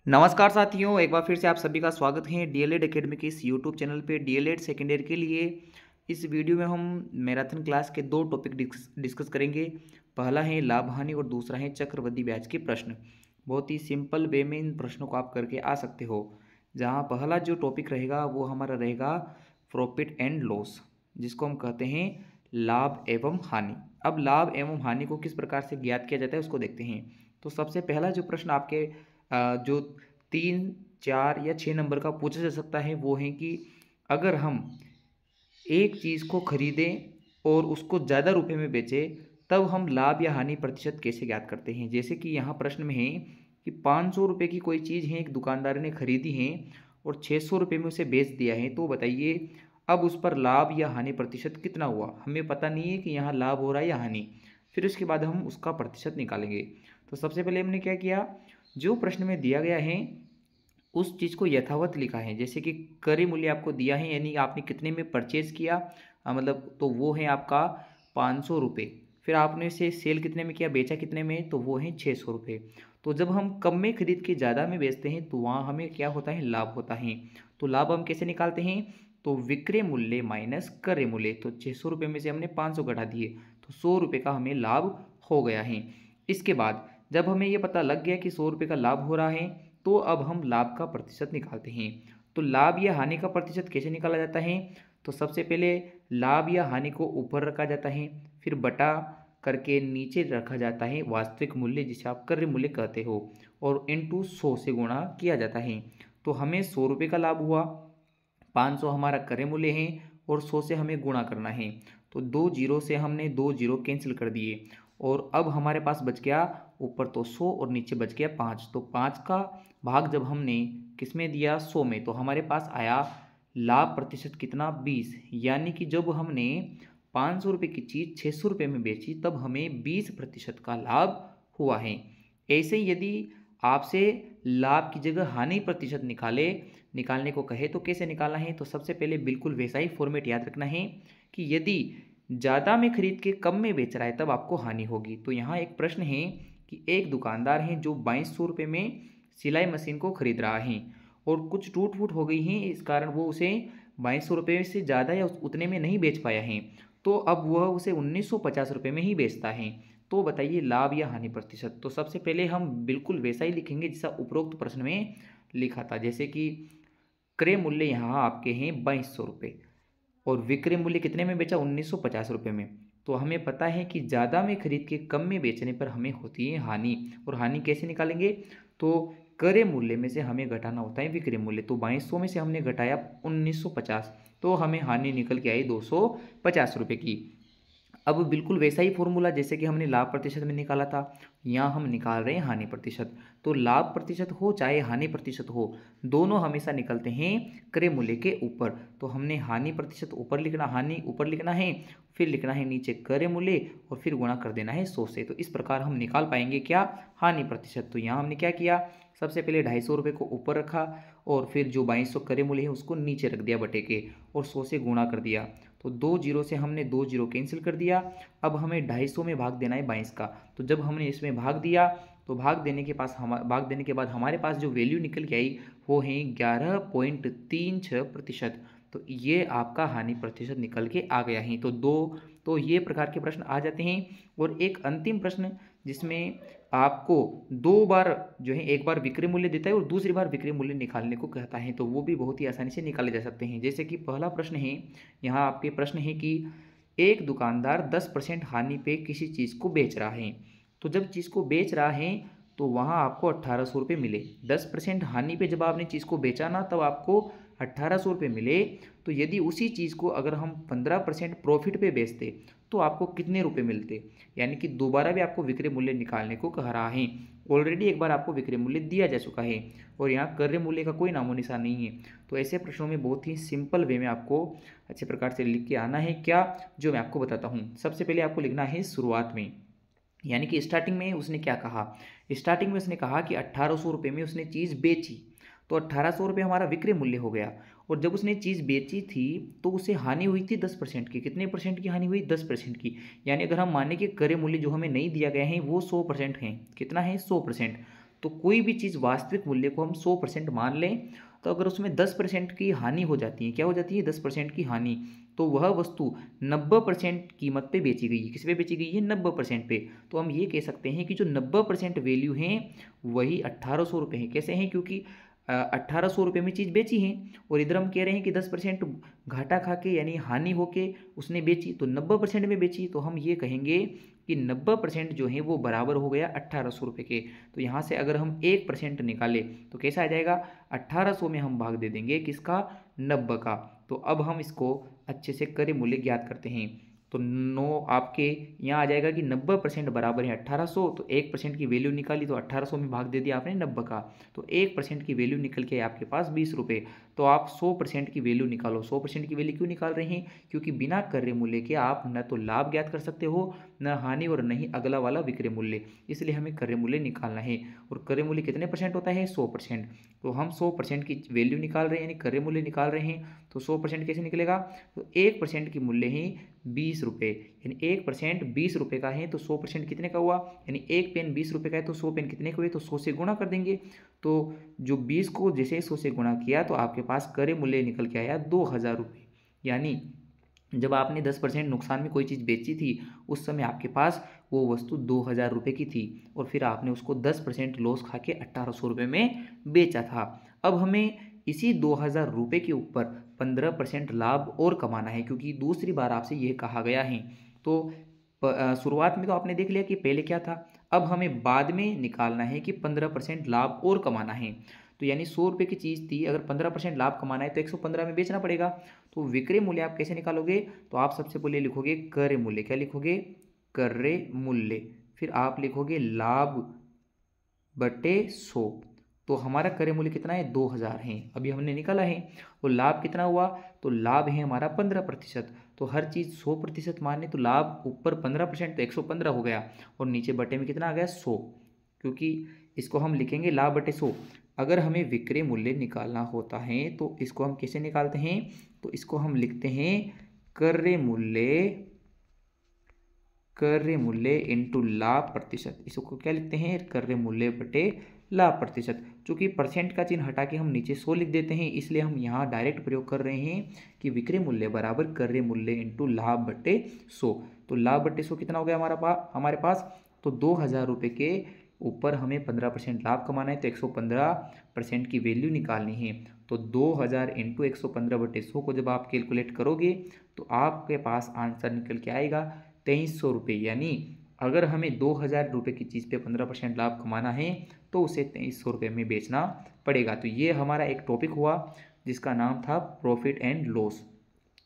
नमस्कार साथियों, एक बार फिर से आप सभी का स्वागत है डीएलएड एकेडमी के इस यूट्यूब चैनल पे। डीएलएड सेकेंड ईयर के लिए इस वीडियो में हम मैराथन क्लास के दो टॉपिक डिस्कस करेंगे। पहला है लाभ हानि और दूसरा है चक्रवृद्धि ब्याज के प्रश्न। बहुत ही सिंपल वे में इन प्रश्नों को आप करके आ सकते हो। जहाँ पहला जो टॉपिक रहेगा वो हमारा रहेगा प्रॉफिट एंड लॉस, जिसको हम कहते हैं लाभ एवं हानि। अब लाभ एवं हानि को किस प्रकार से ज्ञात किया जाता है उसको देखते हैं। तो सबसे पहला जो प्रश्न आपके जो 3, 4 या 6 नंबर का पूछा जा सकता है वो है कि अगर हम एक चीज़ को खरीदें और उसको ज़्यादा रुपए में बेचें तब हम लाभ या हानि प्रतिशत कैसे ज्ञात करते हैं। जैसे कि यहाँ प्रश्न में है कि 500 रुपये की कोई चीज़ है, एक दुकानदार ने खरीदी है और 600 रुपये में उसे बेच दिया है, तो बताइए अब उस पर लाभ या हानि प्रतिशत कितना हुआ। हमें पता नहीं है कि यहाँ लाभ हो रहा है या हानि। फिर उसके बाद हम उसका प्रतिशत निकालेंगे। तो सबसे पहले हमने क्या किया, जो प्रश्न में दिया गया है उस चीज़ को यथावत लिखा है। जैसे कि क्रय मूल्य आपको दिया है, यानी आपने कितने में परचेज किया, मतलब तो वो है आपका 500 रुपये। फिर आपने इसे सेल कितने में किया, बेचा कितने में, तो वो है 600 रुपये। तो जब हम कम में खरीद के ज़्यादा में बेचते हैं तो वहाँ हमें क्या होता है, लाभ होता है। तो लाभ हम कैसे निकालते हैं, तो विक्रय मूल्य माइनस क्रय मूल्य। तो 600 रुपये में से हमने 500 घटा दिए तो 100 रुपये का हमें लाभ हो गया है। इसके बाद जब हमें ये पता लग गया कि 100 रुपये का लाभ हो रहा है तो अब हम लाभ का प्रतिशत निकालते हैं। तो लाभ या हानि का प्रतिशत कैसे निकाला जाता है, तो सबसे पहले लाभ या हानि को ऊपर रखा जाता है, फिर बटा करके नीचे रखा जाता है वास्तविक मूल्य जिसे आप क्रय मूल्य कहते हो, और इंटू 100 से गुणा किया जाता है। तो हमें 100 रुपये का लाभ हुआ, 500 हमारा क्रय मूल्य है और 100 से हमें गुणा करना है। तो 2 जीरो से हमने 2 जीरो कैंसिल कर दिए और अब हमारे पास बच गया ऊपर तो 100 और नीचे बच गया 5। तो 5 का भाग जब हमने किस में दिया, 100 में, तो हमारे पास आया लाभ प्रतिशत कितना, 20। यानी कि जब हमने 500 रुपये की चीज़ 600 रुपये में बेची तब हमें 20% का लाभ हुआ है। ऐसे ही यदि आपसे लाभ की जगह हानि प्रतिशत निकालने को कहे तो कैसे निकालना है, तो सबसे पहले बिल्कुल वैसा ही फॉर्मेट याद रखना है कि यदि ज़्यादा में खरीद के कम में बेच रहा है तब आपको हानि होगी। तो यहाँ एक प्रश्न है कि एक दुकानदार है जो 2200 रुपये में सिलाई मशीन को खरीद रहा है और कुछ टूट फूट हो गई है, इस कारण वो उसे 2200 रुपये से ज़्यादा या उतने में नहीं बेच पाया है, तो अब वह उसे 1950 रुपये में ही बेचता है। तो बताइए लाभ या हानि प्रतिशत। तो सबसे पहले हम बिल्कुल वैसा ही लिखेंगे जैसा उपरोक्त प्रश्न में लिखा था। जैसे कि क्रय मूल्य यहाँ आपके हैं 2200 रुपये और विक्रय मूल्य कितने में बेचा, 1950 रुपये में। तो हमें पता है कि ज़्यादा में खरीद के कम में बेचने पर हमें होती है हानि। और हानि कैसे निकालेंगे, तो क्रय मूल्य में से हमें घटाना होता है विक्रय मूल्य। तो 2200 में से हमने घटाया 1950, तो हमें हानि निकल के आई 250 रुपये की। अब बिल्कुल वैसा ही फॉर्मूला जैसे कि हमने लाभ प्रतिशत में निकाला था, यहाँ हम निकाल रहे हैं हानि प्रतिशत। तो लाभ प्रतिशत हो चाहे हानि प्रतिशत हो, दोनों हमेशा निकलते हैं क्रय मूल्य के ऊपर। तो हमने हानि प्रतिशत ऊपर लिखना, हानि ऊपर लिखना है, फिर लिखना है नीचे क्रय मूल्य और फिर गुणा कर देना है 100 से। तो इस प्रकार हम निकाल पाएंगे क्या, हानि प्रतिशत। तो यहाँ हमने क्या किया, सबसे पहले 250 रुपये को ऊपर रखा और फिर जो 2200 क्रय मूल्य है उसको नीचे रख दिया बटे के और 100 से गुणा कर दिया। तो 2 जीरो से हमने 2 जीरो कैंसिल कर दिया। अब हमें 250 में भाग देना है 22 का। तो जब हमने इसमें भाग दिया तो भाग देने के बाद हमारे पास जो वैल्यू निकल के आई वो है 11.36%। तो ये आपका हानि प्रतिशत निकल के आ गया है। तो ये प्रकार के प्रश्न आ जाते हैं। और एक अंतिम प्रश्न जिसमें आपको दो बार जो है, एक बार विक्रय मूल्य देता है और दूसरी बार विक्रय मूल्य निकालने को कहता है, तो वो भी बहुत ही आसानी से निकाले जा सकते हैं। जैसे कि पहला प्रश्न है, यहाँ आपके प्रश्न है कि एक दुकानदार 10% हानि पे किसी चीज़ को बेच रहा है। तो जब चीज़ को बेच रहा है तो वहाँ आपको 1800 रुपये मिले। 10% हानि पे जब आपने चीज़ को बेचा ना तब आपको 1800 रुपये मिले। तो यदि उसी चीज़ को अगर हम 15% प्रॉफिट पे बेचते तो आपको कितने रुपए मिलते। यानी कि दोबारा भी आपको विक्रय मूल्य निकालने को कह रहा है। ऑलरेडी एक बार आपको विक्रय मूल्य दिया जा चुका है और यहाँ क्रय मूल्य का कोई नामो निशान नहीं है। तो ऐसे प्रश्नों में बहुत ही सिंपल वे में आपको अच्छे प्रकार से लिख के आना है। क्या, जो मैं आपको बताता हूँ। सबसे पहले आपको लिखना है शुरुआत में, यानी कि स्टार्टिंग में उसने क्या कहा। स्टार्टिंग में उसने कहा कि 1800 रुपये में उसने चीज़ बेची, तो 1800 रुपये हमारा विक्रय मूल्य हो गया। और जब उसने चीज़ बेची थी तो उसे हानि हुई थी 10% की। कितने परसेंट की हानि हुई, 10% की। यानी अगर हम माने कि क्रय मूल्य जो हमें नहीं दिया गया है वो 100% है, कितना है, 100%। तो कोई भी चीज़ वास्तविक मूल्य को हम 100% मान लें, तो अगर उसमें 10% की हानि हो जाती है, क्या हो जाती है 10% की हानि, तो वह वस्तु 90% कीमत पे बेची गई है। किस पे बेची गई है 90% पे। तो हम ये कह सकते हैं कि जो 90% वैल्यू है वही 1800 रुपये है। कैसे हैं, क्योंकि 1800 रुपये में चीज़ बेची है और इधर हम कह रहे हैं कि 10% घाटा खा के यानी हानि होके उसने बेची, तो 90% में बेची, तो हम ये कहेंगे कि 90% जो है वो बराबर हो गया 1800 रुपये के। तो यहाँ से अगर हम 1% निकालें तो कैसा आ जाएगा, 1800 में हम भाग दे देंगे किसका, 90 का। तो अब हम इसको अच्छे से क्रय मूल्य ज्ञात करते हैं। तो 9 आपके यहाँ आ जाएगा कि 90% बराबर है 1800, तो 1% की वैल्यू निकाली तो 1800 में भाग दे दिया आपने 90 का, तो 1% की वैल्यू निकल के आपके पास 20 रुपये। तो आप 100% की वैल्यू निकालो। 100% की वैल्यू क्यों निकाल रहे हैं, क्योंकि बिना क्रय मूल्य के आप न तो लाभ ज्ञात कर सकते हो, न हानि, और न ही अगला वाला विक्रय मूल्य, इसलिए हमें क्रय मूल्य निकालना है। और क्रय मूल्य कितने परसेंट होता है, 100%। तो हम 100% की वैल्यू निकाल रहे हैं यानी क्रय मूल्य निकाल रहे हैं, तो 100% कैसे निकलेगा, तो 1% की मूल्य है 20 रुपये, यानी 1% 20 रुपये का है, तो 100% कितने का हुआ, यानी एक पेन 20 रुपये का है, तो 100 पेन कितने के हुए, तो 100 से गुणा कर देंगे। तो जो 20 को जैसे 100 से गुणा किया तो आपके पास क्रय मूल्य निकल के आया 2000 रुपये। यानी जब आपने 10% नुकसान में कोई चीज़ बेची थी उस समय आपके पास वो वस्तु 2000 रुपये की थी और फिर आपने उसको 10% लॉस खा के 1800 रुपये में बेचा था। अब हमें इसी 2000 रुपये के ऊपर 15% लाभ और कमाना है, क्योंकि दूसरी बार आपसे यह कहा गया है। तो शुरुआत में तो आपने देख लिया कि पहले क्या था, अब हमें बाद में निकालना है कि 15% लाभ और कमाना है। तो यानी 100 रुपये की चीज़ थी, अगर 15% लाभ कमाना है तो 115 में बेचना पड़ेगा। तो विक्रय मूल्य आप कैसे निकालोगे, तो आप सबसे पहले लिखोगे क्रय मूल्य। क्या लिखोगे, क्रय मूल्य। फिर आप लिखोगे लाभ बटे 100। तो हमारा क्रय मूल्य कितना है, 2000 है, अभी हमने निकाला है। और लाभ कितना हुआ, तो लाभ है हमारा 15%। तो हर चीज़ 100% माने तो लाभ ऊपर 15% तो 115 हो गया, और नीचे बटे में कितना आ गया 100, क्योंकि इसको हम लिखेंगे लाभ बटे 100। अगर हमें विक्रय मूल्य निकालना होता है तो इसको हम कैसे निकालते हैं, तो इसको हम लिखते हैं क्रय मूल्य इंटू लाभ प्रतिशत। इसको क्या लिखते हैं, क्रय मूल्य बटे लाभ प्रतिशत। चूंकि परसेंट का चिन्ह हटा के हम नीचे 100 लिख देते हैं, इसलिए हम यहाँ डायरेक्ट प्रयोग कर रहे हैं कि विक्रय मूल्य बराबर क्रय मूल्य इंटू लाभ बटे 100। तो लाभ बटे 100 कितना हो गया हमारे पास, तो 2000 रुपये के ऊपर हमें 15% लाभ कमाना है, तो 115% की वैल्यू निकालनी है। तो 2000 इंटू 115 बटे 100 को जब आप कैलकुलेट करोगे तो आपके पास आंसर निकल के आएगा 2300 रुपये। यानी अगर हमें 2000 रुपये की चीज़ पे 15% लाभ कमाना है तो उसे 2300 रुपये में बेचना पड़ेगा। तो ये हमारा एक टॉपिक हुआ जिसका नाम था प्रॉफिट एंड लॉस,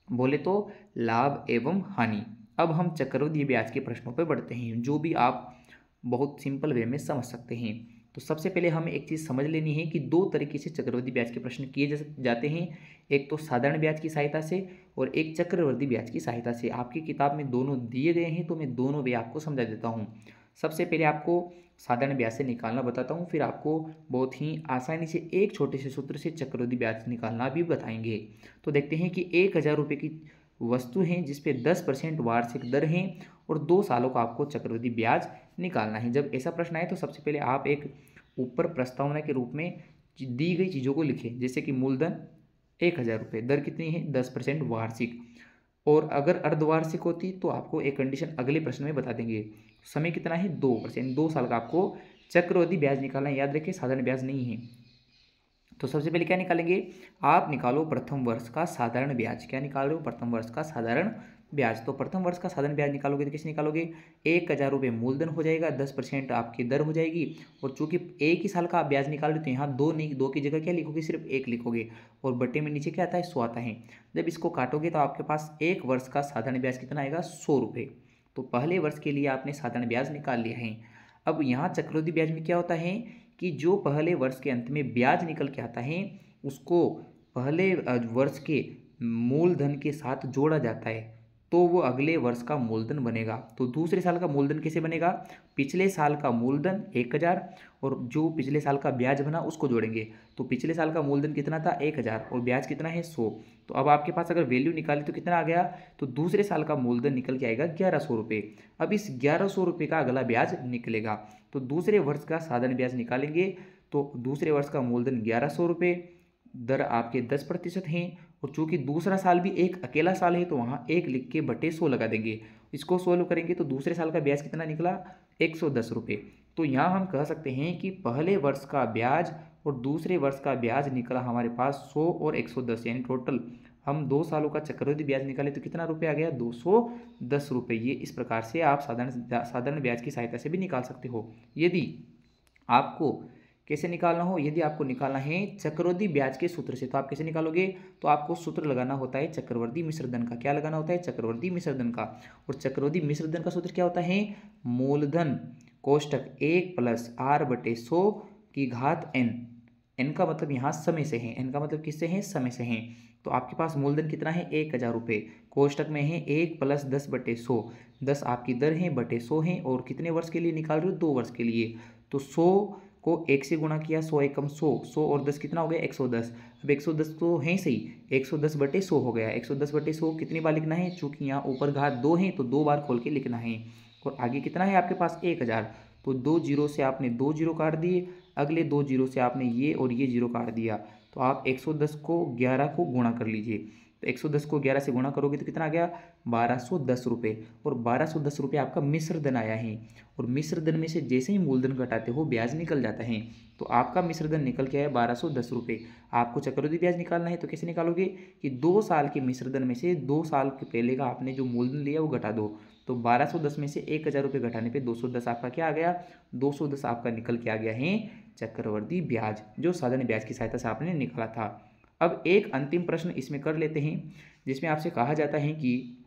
बोले तो लाभ एवं हानि। अब हम चक्रवृद्धि ब्याज के प्रश्नों पर बढ़ते हैं, जो भी आप बहुत सिंपल वे में समझ सकते हैं। तो सबसे पहले हमें एक चीज़ समझ लेनी है कि दो तरीके से चक्रवृद्धि ब्याज के प्रश्न किए जाते हैं, एक तो साधारण ब्याज की सहायता से और एक चक्रवृद्धि ब्याज की सहायता से। आपकी किताब में दोनों दिए गए हैं, तो मैं दोनों वे आपको समझा देता हूँ। सबसे पहले आपको साधारण ब्याज से निकालना बताता हूँ, फिर आपको बहुत ही आसानी से एक छोटे से सूत्र से चक्रवृद्धि ब्याज निकालना भी बताएंगे। तो देखते हैं कि 1000 रुपये की वस्तु हैं जिस पे 10% वार्षिक दर है और 2 सालों का आपको चक्रवृद्धि ब्याज निकालना है। जब ऐसा प्रश्न आए तो सबसे पहले आप एक ऊपर प्रस्तावना के रूप में दी गई चीज़ों को लिखें, जैसे कि मूलधन 1000 रुपये, दर कितनी है 10% वार्षिक, और अगर अर्धवार्षिक होती तो आपको एक कंडीशन अगले प्रश्न में बता देंगे। समय कितना है 2%, 2 साल का आपको चक्रवृद्धि ब्याज निकालना है, याद रखिए साधारण ब्याज नहीं है। तो सबसे पहले क्या निकालेंगे, आप निकालो प्रथम वर्ष का साधारण ब्याज। क्या निकाल रहे हो, प्रथम वर्ष का साधारण ब्याज। तो प्रथम वर्ष का साधारण ब्याज निकालोगे तो कैसे निकालोगे, 1000 रुपये मूलधन हो जाएगा, 10% आपकी दर हो जाएगी, और चूंकि एक ही साल का आप ब्याज निकाल रहे हो तो यहाँ 2 नहीं, 2 की जगह क्या लिखोगे, सिर्फ 1 लिखोगे, और बट्टे में नीचे क्या आता है 100 आता है। जब इसको काटोगे तो आपके पास एक वर्ष का साधारण ब्याज कितना आएगा 100 रुपये। तो पहले वर्ष के लिए आपने साधारण ब्याज निकाल लिया है। अब यहाँ चक्रवृद्धि ब्याज में क्या होता है कि जो पहले वर्ष के अंत में ब्याज निकल के आता है उसको पहले वर्ष के मूलधन के साथ जोड़ा जाता है, तो वो अगले वर्ष का मूलधन बनेगा। तो दूसरे साल का मूलधन कैसे बनेगा, पिछले साल का मूलधन 1000 और जो पिछले साल का ब्याज बना उसको जोड़ेंगे। तो पिछले साल का मूलधन कितना था 1000 और ब्याज कितना है 100। तो अब आपके पास अगर वैल्यू निकाली तो कितना आ गया, तो दूसरे साल का मूलधन निकल के आएगा 1100 रुपये। अब इस 1100 रुपये का अगला ब्याज निकलेगा। तो दूसरे वर्ष का साधारण ब्याज निकालेंगे तो दूसरे वर्ष का मूलधन 1100 रुपये, दर आपके 10% हैं, और चूंकि दूसरा साल भी एक अकेला साल है तो वहाँ 1 लिख के बटे 100 लगा देंगे। इसको सोल्व करेंगे तो दूसरे साल का ब्याज कितना निकला, 110 रुपये। तो यहाँ हम कह सकते हैं कि पहले वर्ष का ब्याज और दूसरे वर्ष का ब्याज निकला हमारे पास 100 और 110, यानी टोटल हम 2 सालों का चक्रवृद्धि ब्याज निकाले तो कितना रुपये आ गया, 210 रुपये। ये इस प्रकार से आप साधारण ब्याज की सहायता से भी निकाल सकते हो। यदि आपको कैसे निकालना हो, यदि आपको निकालना है चक्रवृद्धि ब्याज के सूत्र से, तो आप कैसे निकालोगे, तो आपको सूत्र लगाना होता है चक्रवृद्धि मिश्रधन का। क्या लगाना होता है, चक्रवृद्धि मिश्रधन का। और चक्रवृद्धि मिश्रधन का सूत्र क्या होता है, मूलधन कोष्टक 1 + r/100 की घात n। n का मतलब यहाँ समय से है, n का मतलब किससे है, समय से है। तो आपके पास मूलधन कितना है, 1000 रुपये, कोष्टक में है 1 + 10/100, 10 आपकी दर है बटे 100 है, और कितने वर्ष के लिए निकाल रहे हो, 2 वर्ष के लिए। तो 100 को 1 से गुणा किया, 100 एकम 100, 100 और 10 कितना हो गया, 110। अब 110 तो है सही, 110/100 हो गया। 110/100 कितनी बार लिखना है, चूंकि यहाँ ऊपर घात 2 है तो 2 बार खोल के लिखना है। और आगे कितना है आपके पास, 1000, तो 2 जीरो से आपने 2 जीरो काट दिए, अगले 2 जीरो से आपने ये और ये जीरो काट दिया। तो आप 110 को 11 को गुणा कर लीजिए, तो 110 को 11 से गुणा करोगे तो कितना आ गया, 1210 रुपये। और 1210 रुपये आपका मिश्र धन आया है। और मिश्र धन में से जैसे ही मूलधन घटाते हो ब्याज निकल जाता है। तो आपका मिश्र धन निकल के आया 1210 रुपये। आपको चक्रवृद्धि ब्याज निकालना है तो कैसे निकालोगे कि 2 साल के मिश्र धन में से 2 साल के पहले का आपने जो मूलधन लिया वो घटा दो। तो 1210 में से 1000 रुपये घटाने पे 210 आपका क्या आ गया, 210 आपका निकल के आ गया है चक्रवृद्धि ब्याज, जो साधारण ब्याज की सहायता से आपने निकाला था। अब एक अंतिम प्रश्न इसमें कर लेते हैं, जिसमें आपसे कहा जाता है कि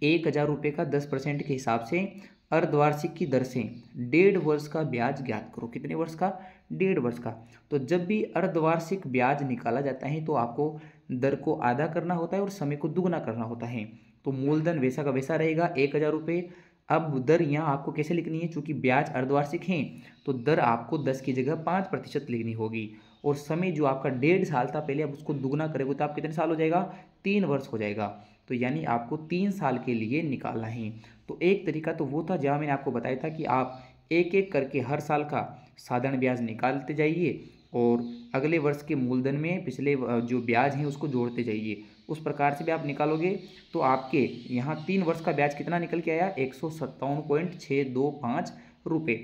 1000 रुपये का 10% के हिसाब से अर्धवार्षिक की दर से 1.5 वर्ष का ब्याज ज्ञात करो। कितने वर्ष का, 1.5 वर्ष का। तो जब भी अर्धवार्षिक ब्याज निकाला जाता है तो आपको दर को आधा करना होता है और समय को दुगना करना होता है। तो मूलधन वैसा का वैसा रहेगा, 1000 रुपये। अब दर यहाँ आपको कैसे लिखनी है, चूंकि ब्याज अर्धवार्षिक है तो दर आपको 10 की जगह 5% लिखनी होगी। और समय जो आपका 1.5 साल था पहले, अब उसको दुगना करेंगे तो आप कितने साल हो जाएगा, 3 वर्ष हो जाएगा। तो यानी आपको 3 साल के लिए निकालना है। तो एक तरीका तो वो था जहाँ मैंने आपको बताया था कि आप एक एक करके हर साल का साधारण ब्याज निकालते जाइए और अगले वर्ष के मूलधन में पिछले जो ब्याज हैं उसको जोड़ते जाइए। उस प्रकार से भी आप निकालोगे तो आपके यहाँ 3 वर्ष का ब्याज कितना निकल के आया, 157.625 रुपये।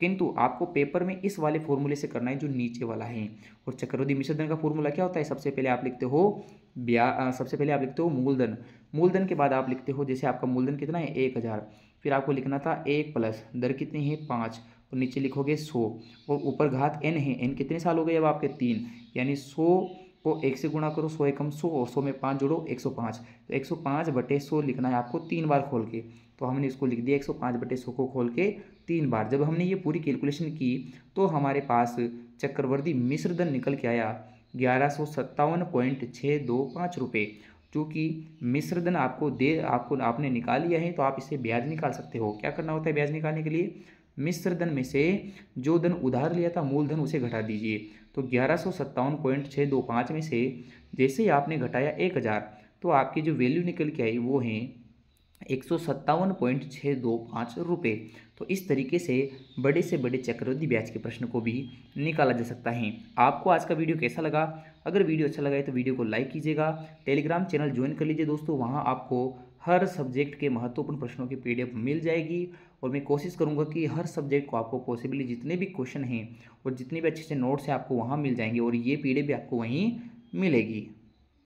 किंतु आपको पेपर में इस वाले फॉर्मूले से करना है जो नीचे वाला है। और चक्रवृद्धि मिश्रधन का फॉर्मूला क्या होता है, सबसे पहले आप लिखते हो मूलधन। मूलधन के बाद आप लिखते हो, जैसे आपका मूलधन कितना है, 1000, फिर आपको लिखना था 1 + दर कितनी है, 5, और नीचे लिखोगे 100, और ऊपर घात n है। n कितने साल हो गए अब आपके, 3, यानी 100 को 1 से गुणा करो, 100 एकम 100, और 100 में 5 जोड़ो, 105। तो 105/100 लिखना है आपको 3 बार खोल के। तो हमने इसको लिख दिया 105/100 को खोल के 3 बार। जब हमने ये पूरी कैलकुलेशन की तो हमारे पास चक्रवृद्धि मिश्रधन निकल के आया 1157.625 रुपये। चूँकि मिश्रधन आपने निकाल लिया है तो आप इससे ब्याज निकाल सकते हो। क्या करना होता है ब्याज निकालने के लिए, मिश्रधन में से जो धन उधार लिया था मूलधन उसे घटा दीजिए। तो 1157.625 में से जैसे ही आपने घटाया 1000 तो आपकी जो वैल्यू निकल के आई वो है 157.625 रुपये। तो इस तरीके से बड़े चक्रवृद्धि ब्याज के प्रश्न को भी निकाला जा सकता है। आपको आज का वीडियो कैसा लगा, अगर वीडियो अच्छा लगा है तो वीडियो को लाइक कीजिएगा, टेलीग्राम चैनल ज्वाइन कर लीजिए दोस्तों, वहाँ आपको हर सब्जेक्ट के महत्वपूर्ण प्रश्नों की PDF मिल जाएगी। और मैं कोशिश करूँगा कि हर सब्जेक्ट को आपको पॉसिबली जितने भी क्वेश्चन हैं और जितने भी अच्छे नोट्स हैं आपको वहाँ मिल जाएंगे, और ये PDF भी आपको वहीं मिलेगी।